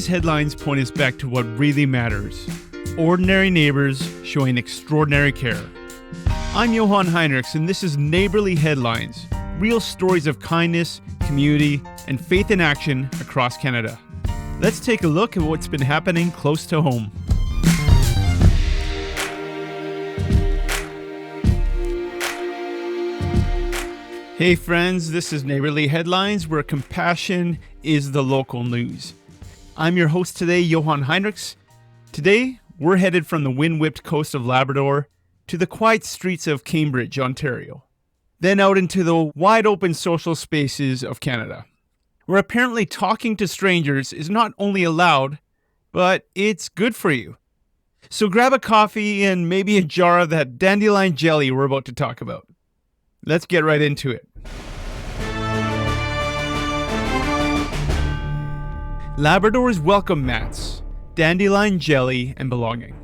These headlines point us back to what really matters. Ordinary neighbors showing extraordinary care. I'm Johan Heinrichs, and this is Neighborly Headlines, real stories of kindness, community, and faith in action across Canada. Let's take a look at what's been happening close to home. Hey friends, this is Neighborly Headlines, where compassion is the local news. I'm your host today, Johan Heinrichs. Today, we're headed from the wind-whipped coast of Labrador to the quiet streets of Cambridge, Ontario. Then out into the wide-open social spaces of Canada, where apparently talking to strangers is not only allowed, but it's good for you. So grab a coffee and maybe a jar of that dandelion jelly we're about to talk about. Let's get right into it. Labrador's welcome mats, dandelion jelly, and belonging.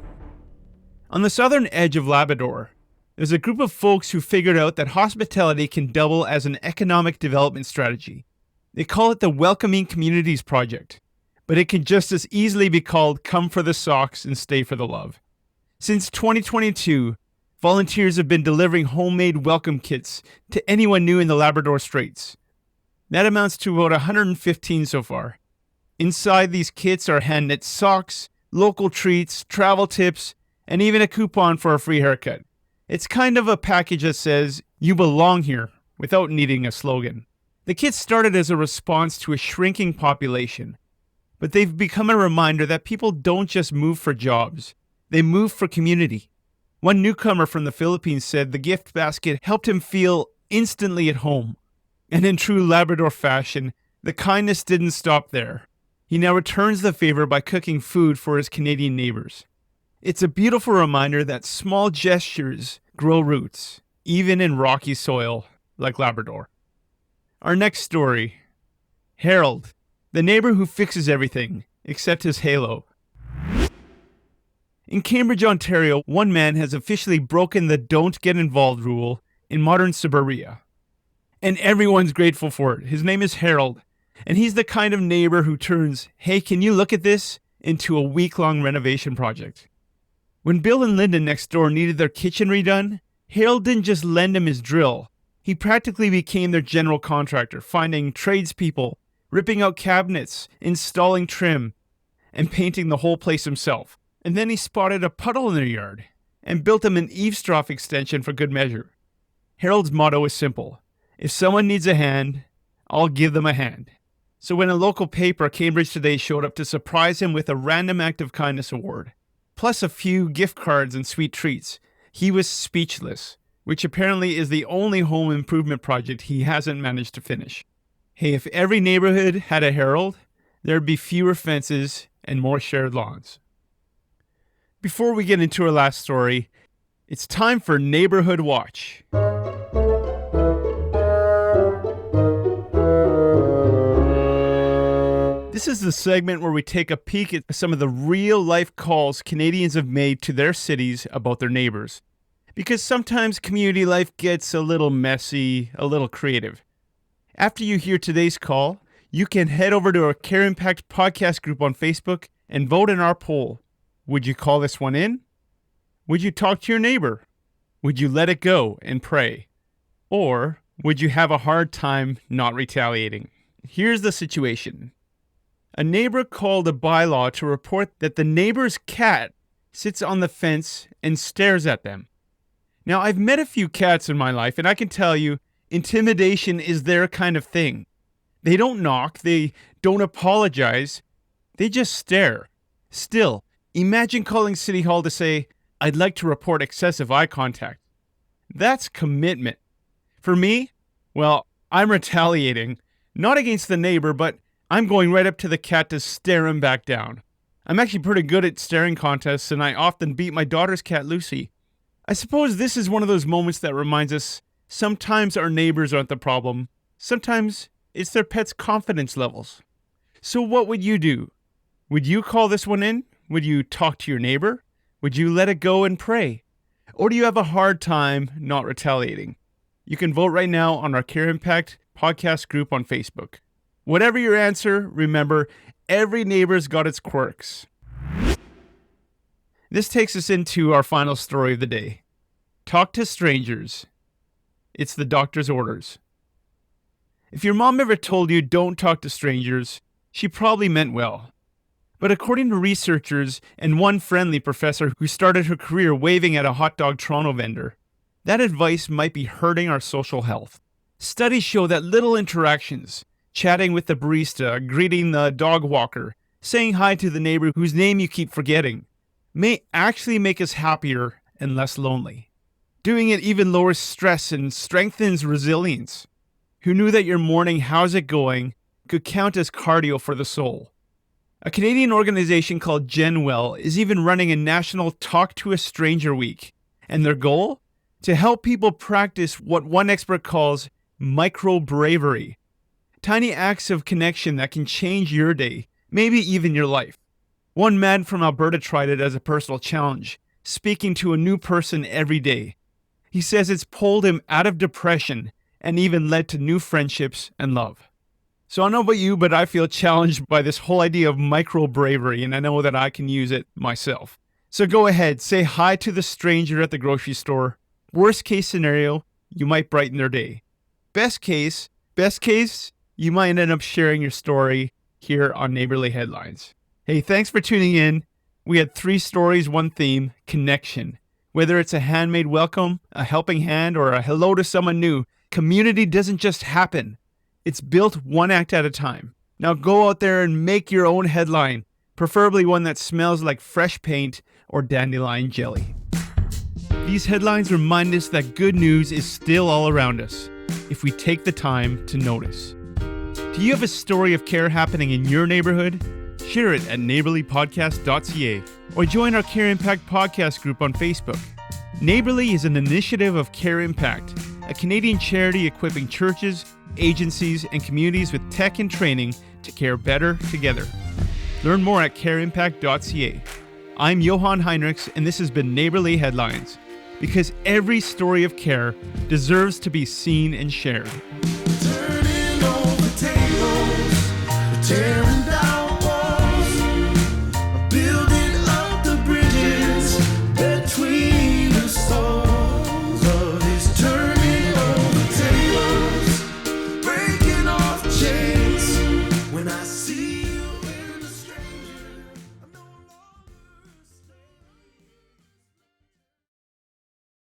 On the southern edge of Labrador, there's a group of folks who figured out that hospitality can double as an economic development strategy. They call it the Welcoming Communities Project, but it can just as easily be called Come for the Socks and Stay for the Love. Since 2022, volunteers have been delivering homemade welcome kits to anyone new in the Labrador Straits. That amounts to about 115 so far. Inside these kits are hand-knit socks, local treats, travel tips, and even a coupon for a free haircut. It's kind of a package that says, "You belong here," without needing a slogan. The kits started as a response to a shrinking population, but they've become a reminder that people don't just move for jobs, they move for community. One newcomer from the Philippines said the gift basket helped him feel instantly at home. And in true Labrador fashion, the kindness didn't stop there. He now returns the favor by cooking food for his Canadian neighbors. It's a beautiful reminder that small gestures grow roots, even in rocky soil like Labrador. Our next story. Harold, the neighbor who fixes everything except his halo. In Cambridge, Ontario, one man has officially broken the don't get involved rule in modern suburbia. And everyone's grateful for it. His name is Harold, and he's the kind of neighbor who turns, "Hey, can you look at this?" into a week-long renovation project. When Bill and Linda next door needed their kitchen redone, Harold didn't just lend them his drill. He practically became their general contractor, finding tradespeople, ripping out cabinets, installing trim, and painting the whole place himself. And then he spotted a puddle in their yard and built them an eavesdrop extension for good measure. Harold's motto is simple: if someone needs a hand, I'll give them a hand. So when a local paper, Cambridge Today, showed up to surprise him with a random act of kindness award, plus a few gift cards and sweet treats, he was speechless, which apparently is the only home improvement project he hasn't managed to finish. Hey, if every neighborhood had a Harold, there'd be fewer fences and more shared lawns. Before we get into our last story, it's time for Neighborhood Watch. This is the segment where we take a peek at some of the real-life calls Canadians have made to their cities about their neighbors. Because sometimes community life gets a little messy, a little creative. After you hear today's call, you can head over to our CareImpact podcast group on Facebook and vote in our poll. Would you call this one in? Would you talk to your neighbor? Would you let it go and pray? Or would you have a hard time not retaliating? Here's the situation. A neighbor called a bylaw to report that the neighbor's cat sits on the fence and stares at them. Now, I've met a few cats in my life, and I can tell you, intimidation is their kind of thing. They don't knock, they don't apologize, they just stare. Still, imagine calling City Hall to say, "I'd like to report excessive eye contact." That's commitment. For me, well, I'm retaliating, not against the neighbor, but I'm going right up to the cat to stare him back down. I'm actually pretty good at staring contests, and I often beat my daughter's cat, Lucy. I suppose this is one of those moments that reminds us sometimes our neighbors aren't the problem. Sometimes it's their pet's confidence levels. So what would you do? Would you call this one in? Would you talk to your neighbor? Would you let it go and pray? Or do you have a hard time not retaliating? You can vote right now on our CareImpact podcast group on Facebook. Whatever your answer, remember, every neighbor's got its quirks. This takes us into our final story of the day. Talk to strangers. It's the doctor's orders. If your mom ever told you don't talk to strangers, she probably meant well. But according to researchers and one friendly professor who started her career waving at a hot dog Toronto vendor, that advice might be hurting our social health. Studies show that little interactions, chatting with the barista, greeting the dog walker, saying hi to the neighbor whose name you keep forgetting, may actually make us happier and less lonely. Doing it even lowers stress and strengthens resilience. Who knew that your morning "how's it going" could count as cardio for the soul? A Canadian organization called GenWell is even running a national Talk to a Stranger Week, and their goal? To help people practice what one expert calls Micro-Bravery. Tiny acts of connection that can change your day, maybe even your life. One man from Alberta tried it as a personal challenge, speaking to a new person every day. He says it's pulled him out of depression and even led to new friendships and love. So I don't know about you, but I feel challenged by this whole idea of micro-bravery, and I know that I can use it myself. So go ahead, say hi to the stranger at the grocery store. Worst case scenario, you might brighten their day. Best case, you might end up sharing your story here on Neighborly Headlines. Hey, thanks for tuning in. We had 3 stories, 1 theme, connection. Whether it's a handmade welcome, a helping hand, or a hello to someone new, community doesn't just happen. It's built one act at a time. Now go out there and make your own headline, preferably one that smells like fresh paint or dandelion jelly. These headlines remind us that good news is still all around us, if we take the time to notice. Do you have a story of care happening in your neighborhood? Share it at neighborlypodcast.ca or join our CareImpact podcast group on Facebook. Neighborly is an initiative of CareImpact, a Canadian charity equipping churches, agencies, and communities with tech and training to care better together. Learn more at careimpact.ca. I'm Johan Heinrichs, and this has been Neighborly Headlines, because every story of care deserves to be seen and shared.